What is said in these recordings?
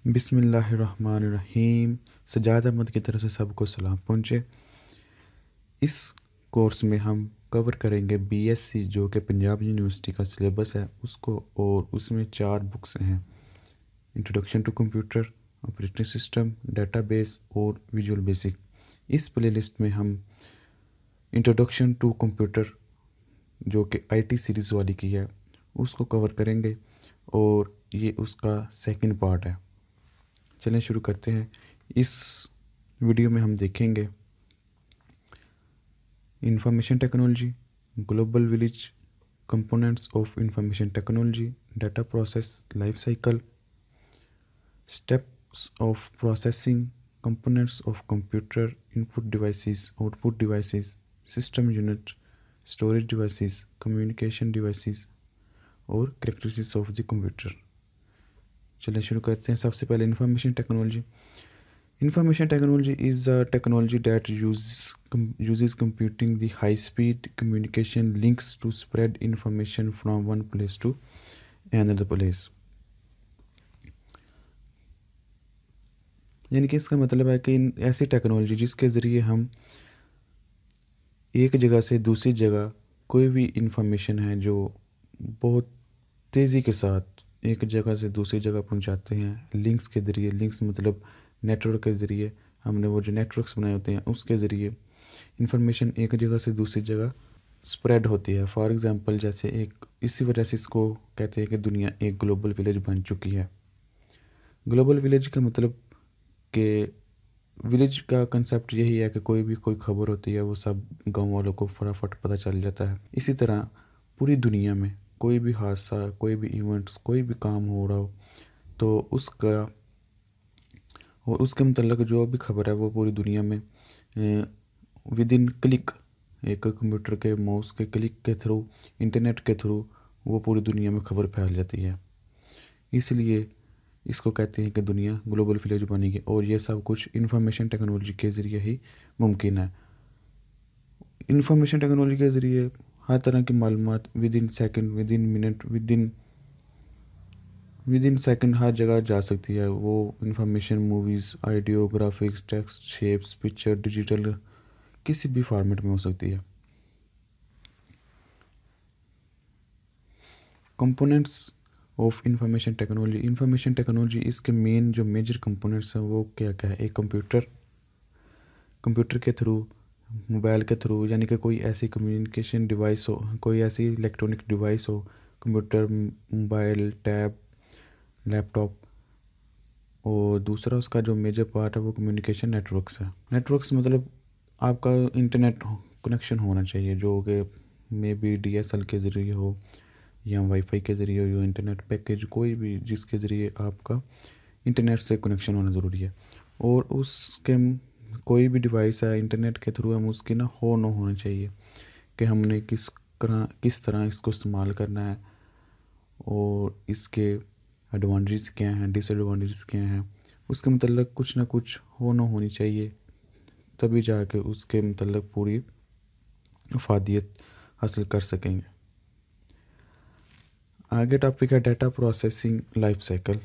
बिस्मिल्लाहिर्रहमानिर्रहीम। सजाद अहमद की तरफ से सबको सलाम पहुँचे। इस कोर्स में हम कवर करेंगे बीएससी जो कि पंजाब यूनिवर्सिटी का सिलेबस है उसको, और उसमें 4 बुक्स हैं: introduction to computer, operating system, database और विजुअल बेसिक। इस प्लेलिस्ट में हम इंट्रोडक्शन टू कंप्यूटर जो कि आईटी सीरीज़ वाली की है उसको कवर करेंगे, और ये उसका सेकंड पार्ट है। चलें शुरू करते हैं। इस वीडियो में हम देखेंगे information technology, global village, components of information technology, data process life cycle, steps of processing, components of computer, input devices, output devices, system unit, storage devices, communication devices और कैरेक्टरिस्टिक्स ऑफ द कंप्यूटर। चलिए शुरू करते हैं। सबसे पहले information technology. Information technology is a technology that uses computing the high-speed communication links to spread information from one place to another place। यानी कि इसका मतलब है कि ऐसी टेक्नोलॉजी जिसके ज़रिए हम एक जगह से दूसरी जगह कोई भी इंफॉर्मेशन है जो बहुत तेज़ी के साथ एक जगह से दूसरी जगह पहुंचाते हैं लिंक्स के ज़रिए। लिंक्स मतलब नेटवर्क के ज़रिए, हमने वो जो नेटवर्क्स बनाए होते हैं उसके ज़रिए इंफॉर्मेशन एक जगह से दूसरी जगह स्प्रेड होती है। फॉर एग्ज़ाम्पल जैसे इसी वजह से इसको कहते हैं कि दुनिया एक ग्लोबल विलेज बन चुकी है। ग्लोबल विलेज का मतलब कि विलेज का कंसेप्ट यही है कि कोई खबर होती है वो सब गाँव वालों को फटाफट पता चल जाता है। इसी तरह पूरी दुनिया में कोई भी हादसा, कोई भी इवेंट्स, कोई भी काम हो रहा हो तो उसका और उसके मतलब जो भी खबर है वो पूरी दुनिया में विद इन क्लिक, एक कंप्यूटर के माउस के क्लिक के थ्रू, इंटरनेट के थ्रू वो पूरी दुनिया में खबर फैल जाती है। इसलिए इसको कहते हैं कि दुनिया ग्लोबल विलेज बनेगी, और ये सब कुछ इंफॉर्मेशन टेक्नोलॉजी के ज़रिए ही मुमकिन है। इंफॉर्मेशन टेक्नोलॉजी के ज़रिए हर तरह की मालूमात within second, within minute, within second हर जगह जा सकती है। वो information movies, audio, graphics, text, shapes, picture, digital किसी भी फॉर्मेट में हो सकती है। Components of information technology. Information technology इसके मेन जो मेजर कंपोनेंट्स हैं वो क्या क्या है। एक कंप्यूटर के थ्रू, मोबाइल के थ्रू, यानी कि कोई ऐसी कम्युनिकेशन डिवाइस हो, कोई ऐसी इलेक्ट्रॉनिक डिवाइस हो, कंप्यूटर, मोबाइल, टैब, लैपटॉप। और दूसरा उसका जो मेजर पार्ट है वो कम्युनिकेशन नेटवर्क्स है। नेटवर्क्स मतलब आपका इंटरनेट कनेक्शन होना चाहिए जो कि मे बी DSL के ज़रिए हो या वाईफाई के ज़रिए हो, या इंटरनेट पैकेज कोई भी जिसके ज़रिए आपका इंटरनेट से कनेक्शन होना ज़रूरी है। और उसके कोई भी डिवाइस है इंटरनेट के थ्रू हम उसकी ना होना चाहिए कि हमने किस तरह इसको इस्तेमाल करना है, और इसके एडवांटेज क्या हैं, डिसएडवांटेज क्या हैं, उसके मतलब कुछ ना कुछ होनी चाहिए, तभी जाके उसके मतलब पूरी अफादियत हासिल कर सकेंगे। आगे टॉपिक है data processing life cycle.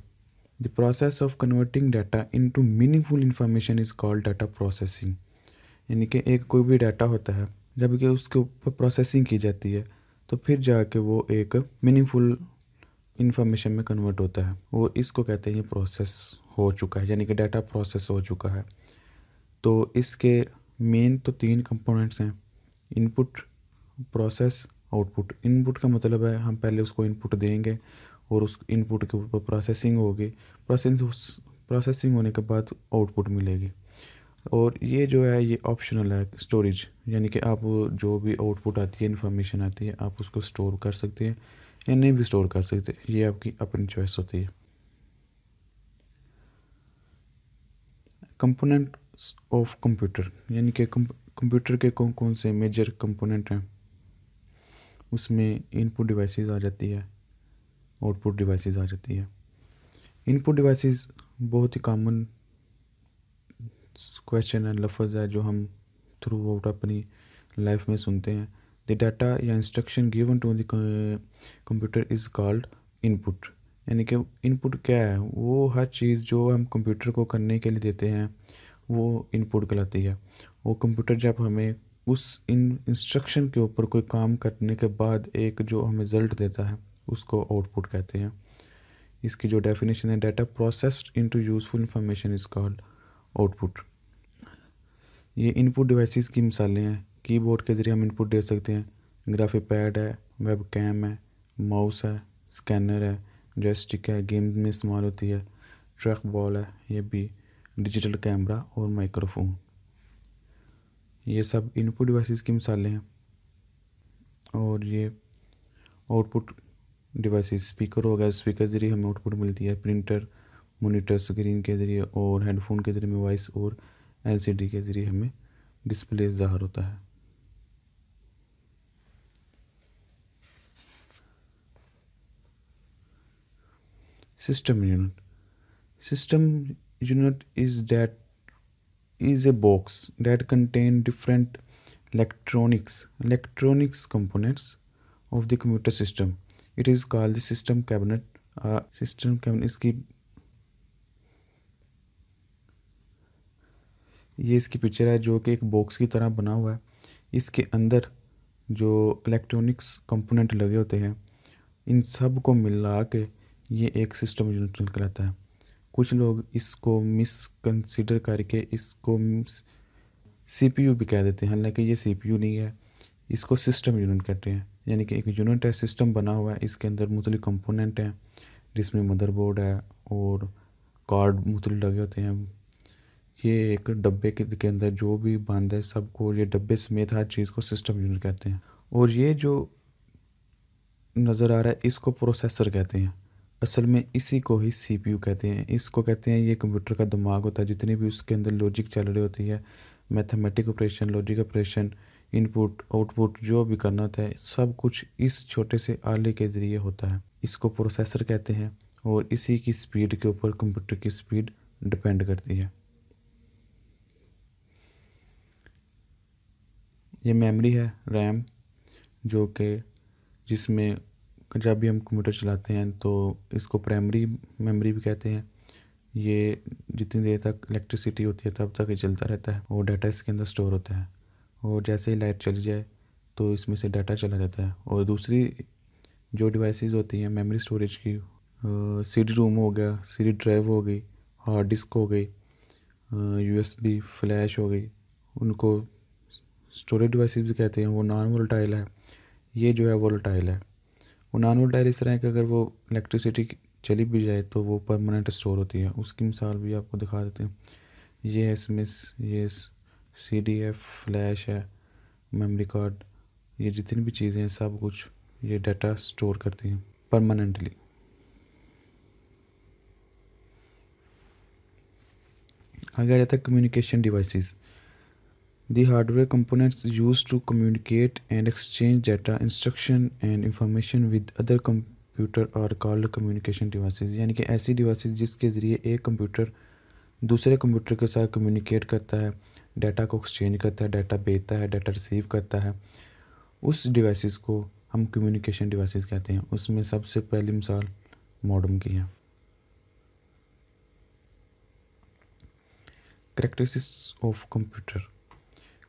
The process of converting data into meaningful information is called data processing. यानी कि एक कोई भी डाटा होता है, जब कि उसके ऊपर प्रोसेसिंग की जाती है तो फिर जाके वो एक मीनिंगफुल इंफॉर्मेशन में कन्वर्ट होता है। वो इसको कहते हैं ये प्रोसेस हो चुका है, यानी कि डाटा प्रोसेस हो चुका है। तो इसके मेन तो 3 कंपोनेंट्स हैं: इनपुट, प्रोसेस, आउटपुट। इनपुट का मतलब है हम पहले उसको इनपुट देंगे और उस इनपुट के ऊपर प्रोसेसिंग होगी। प्रोसेसिंग होने के बाद आउटपुट मिलेगी। और ये जो है ये ऑप्शनल है, स्टोरेज, यानी कि आप जो भी आउटपुट आती है, इन्फॉर्मेशन आती है, आप उसको स्टोर कर सकते हैं या नहीं भी स्टोर कर सकते, ये आपकी अपनी चॉइस होती है। कंपोनेंट्स ऑफ कंप्यूटर, यानी कि कंप्यूटर के कौन कौन से मेजर कंपोनेंट हैं। उसमें इनपुट डिवाइसेस आ जाती है, आउटपुट डिवाइसेस आ जाती है। इनपुट डिवाइसेस बहुत ही कॉमन क्वेश्चन है, लफ्ज़ है जो हम थ्रू आउट अपनी लाइफ में सुनते हैं। द डाटा या instruction given to the computer is called input. यानी कि इनपुट क्या है, वो हर चीज़ जो हम कंप्यूटर को करने के लिए देते हैं वो इनपुट कहलाती है। वो कंप्यूटर जब हमें उस इंस्ट्रक्शन के ऊपर कोई काम करने के बाद एक जो हमें रिज़ल्ट देता है उसको आउटपुट कहते हैं। इसकी जो डेफिनेशन है, data processed into useful information is called output. ये इनपुट डिवाइसेस की मिसालें हैं। कीबोर्ड के ज़रिए हम इनपुट दे सकते हैं, ग्राफिक पैड है, वेब कैम है, माउस है, स्कैनर है, जॉयस्टिक है, गेम में इस्तेमाल होती है, ट्रैक बॉल है, ये भी डिजिटल कैमरा और माइक्रोफोन, ये सब इनपुट डिवाइसेस की मिसालें हैं। और ये आउटपुट डिवाइसेस, स्पीकर हो गया, स्पीकर के ज़रिए हमें आउटपुट मिलती है, प्रिंटर, मॉनिटर स्क्रीन के ज़रिए, और हेडफोन के ज़रिए हमें वॉइस, और एलसीडी के ज़रिए हमें डिस्प्ले ज़ाहिर होता है। System unit, system unit is a box that contain different electronics components of the computer system. It is called the system cabinet. System cabinet इसकी ये इसकी पिक्चर है जो कि एक बॉक्स की तरह बना हुआ है। इसके अंदर जो इलेक्ट्रॉनिक्स कंपोनेंट लगे होते हैं, इन सब को मिला के ये एक सिस्टम यूनिट कहलाता है। कुछ लोग इसको मिसकंसीडर करके इसको सीपीयू भी कह देते हैं, हालांकि ये सीपीयू नहीं है, इसको सिस्टम यूनिट कहते हैं। यानी कि एक यूनिट है, सिस्टम बना हुआ है, इसके अंदर मुख्तलिफ कंपोनेंट हैं जिसमें मदरबोर्ड है और कार्ड मुख्तलिफ लगे होते हैं। ये एक डब्बे के अंदर जो भी बंद है सबको, ये डब्बे समेत हर चीज़ को सिस्टम यूनिट कहते हैं। और ये जो नज़र आ रहा है इसको प्रोसेसर कहते हैं। असल में इसी को ही सीपीयू कहते हैं। इसको कहते हैं, ये कंप्यूटर का दिमाग होता है, जितनी भी उसके अंदर लॉजिक चल रही होती है, mathematic operation, logic operation, input output जो भी करना होता है, सब कुछ इस छोटे से आले के ज़रिए होता है। इसको प्रोसेसर कहते हैं और इसी की स्पीड के ऊपर कंप्यूटर की स्पीड डिपेंड करती है। ये मेमोरी है, रैम, जो कि जिसमें जब भी हम कंप्यूटर चलाते हैं तो इसको प्राइमरी मेमोरी भी कहते हैं। ये जितनी देर तक इलेक्ट्रिसिटी होती है तब तक ये चलता रहता है और डाटा इसके अंदर स्टोर होता है, और जैसे ही लाइट चली जाए तो इसमें से डाटा चला जाता है। और दूसरी जो डिवाइसेस होती हैं मेमोरी स्टोरेज की, सीडी रोम हो गया, सीडी ड्राइव हो गई, हार्ड डिस्क हो गई, यूएसबी फ्लैश हो गई, उनको स्टोरेज डिवाइसेस भी कहते हैं। वो नॉन वोलेटाइल है, ये जो है वोलेटाइल है। वो नॉन वोलेटाइल इस तरह है कि अगर वो इलेक्ट्रिसिटी चली भी जाए तो वो परमानेंट स्टोर होती है। उसकी मिसाल भी आपको दिखा देते हैं। ये है इसमें, ये CDF फ्लैश है, मेमोरी कार्ड, ये जितनी भी चीज़ें हैं सब कुछ ये डाटा स्टोर करती हैं परमानेंटली। आगे आता है communication devices. The hardware components used to communicate and exchange data, instruction and information with other computer are called communication devices। यानी कि ऐसी डिवाइसेस जिसके ज़रिए एक कंप्यूटर दूसरे कंप्यूटर के साथ कम्युनिकेट करता है, डाटा को एक्सचेंज करता है, डाटा भेजता है, डाटा रिसीव करता है, उस डिवाइसेस को हम कम्युनिकेशन डिवाइसेस कहते हैं। उसमें सबसे पहली मिसाल मॉडेम की है। कैरेक्टरिस्टिक्स ऑफ कंप्यूटर,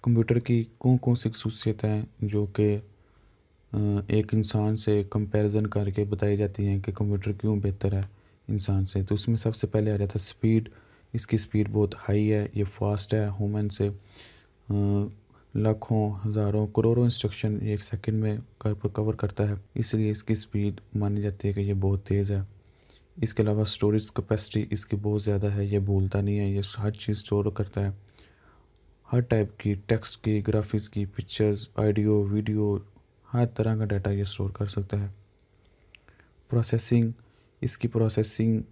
कंप्यूटर की कौन सी खसूसियतें हैं जो कि एक इंसान से कंपैरिजन करके बताई जाती हैं कि कंप्यूटर क्यों बेहतर है इंसान से। तो उसमें सबसे पहले आ जाता है स्पीड। इसकी स्पीड बहुत हाई है, ये फास्ट है, ह्यूमन से लाखों, हज़ारों, करोड़ों इंस्ट्रक्शन ये एक सेकंड में कवर करता है, इसलिए इसकी स्पीड मानी जाती है कि ये बहुत तेज़ है। इसके अलावा स्टोरेज कैपेसिटी इसकी बहुत ज़्यादा है, ये भूलता नहीं है, ये हर चीज़ स्टोर करता है, हर टाइप की, टेक्स्ट की, ग्राफिक्स की, पिक्चर्स, ऑडियो, वीडियो, हर तरह का डाटा ये स्टोर कर सकता है। प्रोसेसिंग, इसकी प्रोसेसिंग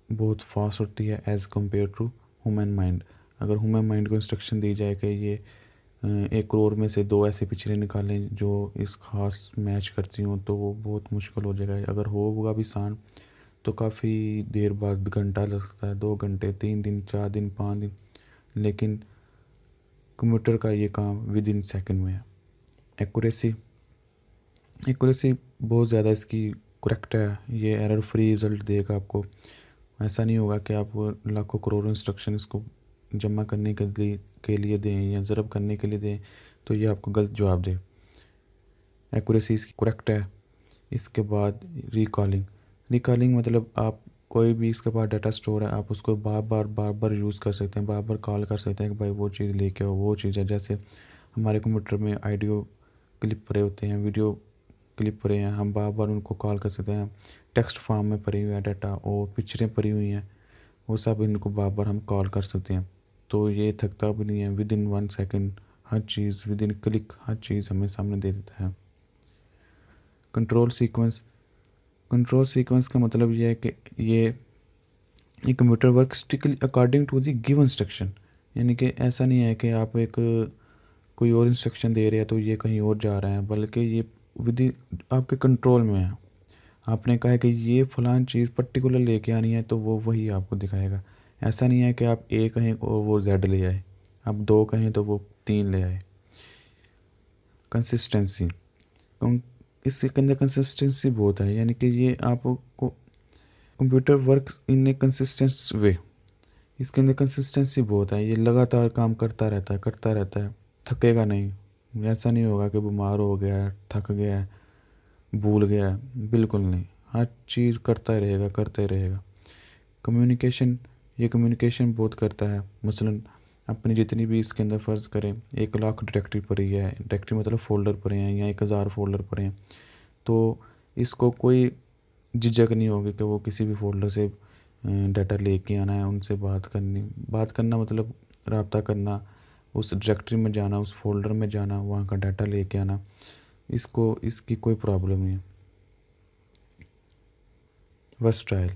बहुत फास्ट होती है as compare to human mind. अगर ह्यूमन माइंड को इंस्ट्रक्शन दी जाए कि ये 1 करोड़ में से 2 ऐसी पिक्चरें निकालें जो इस खास मैच करती हों, तो वो बहुत मुश्किल हो जाएगा। अगर होगा भी आसान तो काफ़ी देर बाद, घंटा लगता है, 2 घंटे, 3 दिन, 4 दिन, 5 दिन, लेकिन कंप्यूटर का ये काम विद इन सेकेंड में है। एक्यूरेसी बहुत ज़्यादा इसकी करेक्ट है, ये एरर फ्री रिज़ल्ट देगा आपको। ऐसा नहीं होगा कि आप लाखों करोड़ों इंस्ट्रक्शन इसको जमा करने के लिए दें या ज़रब करने के लिए दें तो ये आपको गलत जवाब दे। एक्यूरेसी इसकी करेक्ट है। इसके बाद रिकॉलिंग मतलब आप कोई भी इसके पास डाटा स्टोर है, आप उसको बार बार यूज़ कर सकते हैं, बार कॉल कर सकते हैं कि भाई वो चीज़ लेके आओ, वो चीज़ है। जैसे हमारे कंप्यूटर में ऑडियो क्लिप पड़े होते हैं, वीडियो क्लिप पड़े हैं, हम बार उनको कॉल कर सकते हैं। टेक्स्ट फॉर्म में पड़ी हुई है डाटा और पिक्चरें पड़ी हुई हैं, वो सब इनको बार हम कॉल कर सकते हैं। तो ये थकता भी नहीं है, विद इन 1 सेकेंड हर चीज़, विद इन क्लिक हर चीज़ हमें सामने दे देता है। कंट्रोल सीक्वेंस का मतलब ये है कि ये computer work strictly according to the given instruction. यानी कि ऐसा नहीं है कि आप एक कोई और इंस्ट्रक्शन दे रहे हैं तो ये कहीं और जा रहा है, बल्कि ये विद आपके कंट्रोल में है। आपने कहा है कि ये फ़लाँ चीज़ पर्टिकुलर लेके आनी है तो वो वही आपको दिखाएगा। ऐसा नहीं है कि आप ए कहें और वो जेड ले आए, आप 2 कहें तो वो 3 ले आए। कंसिस्टेंसी, इसके अंदर कंसिस्टेंसी बहुत है, यानी कि ये आपको computer works in A consistent way. इसके अंदर कंसिस्टेंसी बहुत है, ये लगातार काम करता रहता है, थकेगा नहीं। ऐसा नहीं होगा कि बीमार हो गया है, थक गया है, भूल गया है, बिल्कुल नहीं, हर चीज़ करता रहेगा। कम्युनिकेशन बहुत करता है। मसलन अपनी जितनी भी इसके अंदर फ़र्ज़ करें 1 लाख डायरेक्टरी पड़ी है, डायरेक्टरी मतलब फ़ोल्डर पड़े हैं या 1000 फ़ोल्डर पड़े हैं, तो इसको कोई झिझक नहीं होगी कि वो किसी भी फ़ोल्डर से डाटा लेके आना है, उनसे बात करना मतलब रब्ता करना, उस डायरेक्टरी में जाना, उस फ़ोल्डर में जाना, वहाँ का डाटा लेके आना, इसकी कोई प्रॉब्लम नहीं है। Versatile,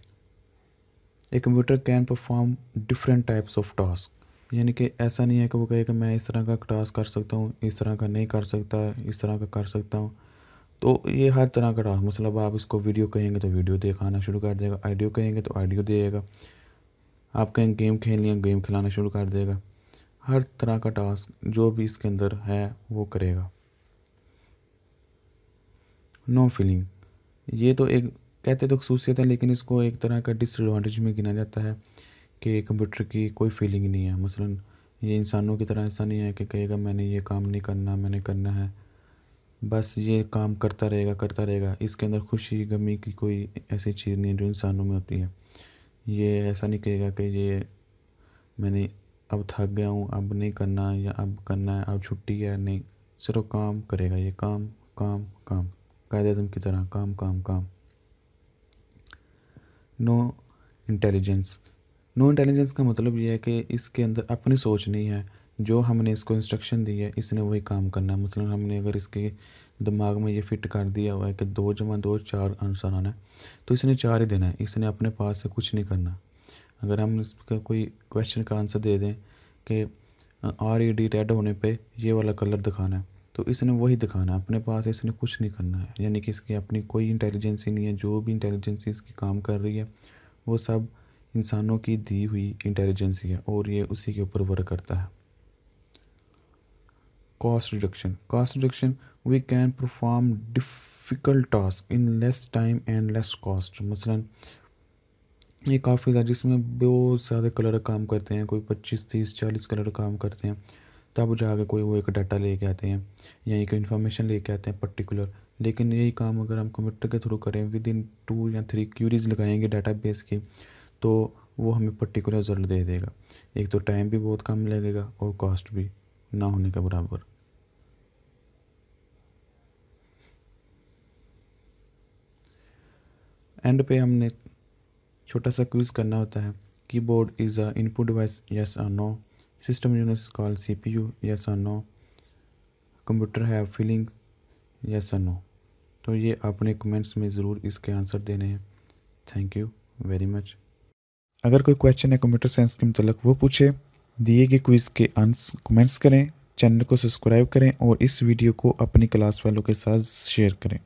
a computer can perform different types of task. यानी कि ऐसा नहीं है कि वो कहे कि मैं इस तरह का टास्क कर सकता हूँ, इस तरह का नहीं कर सकता, इस तरह का कर सकता हूँ। तो ये हर तरह का टास्क, मतलब आप इसको वीडियो कहेंगे तो वीडियो दिखाना शुरू कर देगा, ऑडियो कहेंगे तो ऑडियो देगा, आप कहेंगे गेम खेलनी है गेम खिलाना शुरू कर देगा। हर तरह का टास्क जो भी इसके अंदर है वो करेगा। नो फीलिंग, ये तो एक कहते तो खसूसियत है, लेकिन इसको एक तरह का डिसएडवांटेज में गिना जाता है कि कंप्यूटर की कोई फीलिंग नहीं है। मसलन ये इंसानों की तरह ऐसा नहीं है कि कहेगा मैंने ये काम नहीं करना, मैंने करना है, बस ये काम करता रहेगा। इसके अंदर खुशी गमी की कोई ऐसी चीज़ नहीं है जो इंसानों में होती है। ये ऐसा नहीं कहेगा कि ये मैंने अब थक गया हूँ, अब नहीं करना, या अब करना है, अब छुट्टी है, नहीं, सिर्फ काम करेगा। ये काम कायदे आज़म की तरह काम। नो इंटेलिजेंस का मतलब ये है कि इसके अंदर अपनी सोच नहीं है। जो हमने इसको इंस्ट्रक्शन दी है इसने वही काम करना है। मसलन हमने अगर इसके दिमाग में ये फिट कर दिया हुआ है कि 2 + 2 4 आंसर आना है, तो इसने 4 ही देना है, इसने अपने पास से कुछ नहीं करना। अगर हम इसका कोई क्वेश्चन का आंसर दे दें कि RED रेड होने पे ये वाला कलर दिखाना है, तो इसने वही दिखाना है, अपने पास इसने कुछ नहीं करना है। यानी कि इसकी अपनी कोई इंटेलिजेंस ही नहीं है। जो भी इंटेलिजेंस इसकी काम कर रही है वो सब इंसानों की दी हुई इंटेलिजेंस है और ये उसी के ऊपर वर्क करता है। Cost reduction, we can perform difficult task in less time and less cost. मसलन ये काफ़ी ज़्यादा जिसमें बहुत ज़्यादा कलर काम करते हैं, कोई 25 30 40 कलर काम करते हैं, तब जाके कोई वो एक डाटा लेके आते हैं या एक इन्फॉर्मेशन लेके आते हैं पर्टिकुलर। लेकिन यही काम अगर हम कंप्यूटर के थ्रू करें, विद इन 2 या 3 क्यूरीज लगाएंगे डाटाबेस की, तो वो हमें पर्टिकुलर रिजल्ट दे देगा। एक तो टाइम भी बहुत कम लगेगा और कॉस्ट भी ना होने के बराबर। एंड पे हमने छोटा सा क्विज़ करना होता है। Keyboard is a input device, yes और no. System unit is called CPU, yes और no. Computer have feelings, yes और नो। तो ये आपने कमेंट्स में ज़रूर इसके आंसर देने हैं। Thank you very much. अगर कोई क्वेश्चन है कंप्यूटर साइंस के मतलब वो पूछे, दिए गए क्विज़ के आंसर कमेंट्स करें, चैनल को सब्सक्राइब करें और इस वीडियो को अपनी क्लास वालों के साथ शेयर करें।